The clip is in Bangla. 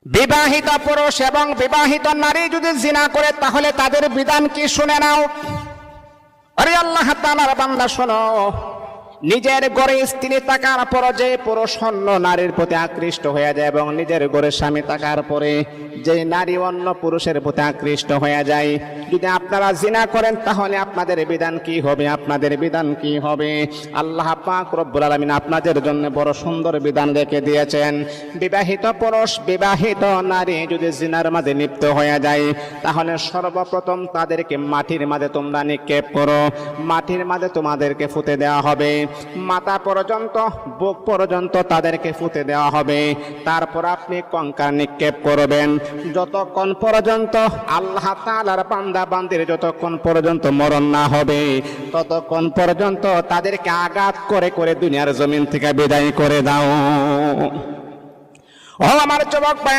বিবাহিত পুরুষ এবং বিবাহিত নারী যদি জিনা করে তাহলে তাদের বিধান কি শুনে নাও। আরে আল্লাহ তাআলার বান্দা শোনো, নিজের ঘরে স্ত্রী থাকার পর যে পুরুষ অন্য নারীর প্রতি আকৃষ্ট হয়ে যায় এবং নিজের ঘরে স্বামী থাকার পরে যে নারী অন্য পুরুষের প্রতি আকৃষ্ট হয়ে যায়, যদি আপনারা জিনা করেন তাহলে আপনাদের বিধান কি হবে? আপনাদের বিধান কি হবে? আল্লাহ পাক রব্বুল আলামিন আপনাদের জন্য বড় সুন্দর বিধান রেখে দিয়েছেন। বিবাহিত পুরুষ বিবাহিত নারী যদি জিনার মাঝে লিপ্ত হয়ে যায় তাহলে সর্বপ্রথম তাদেরকে মাটির মাঝে তোমরা নিক্ষেপ করো। মাটির মাঝে তোমাদেরকে ফুতে দেওয়া হবে, মাথা পর্যন্ত বুক পর্যন্ত তাদেরকে ফুতে দেওয়া হবে। তারপর আপনি কঙ্কাল নিক্ষেপ করবেন। যতক্ষণ পর্যন্ত আল্লাহ তাআলার বান্দা বান্দির যতক্ষণ পর্যন্ত মরণ না হবে ততক্ষণ পর্যন্ত তাদেরকে আঘাত করে করে দুনিয়ার জমিন থেকে বিদায় করে দাও। ও আমার যুবক ভাই।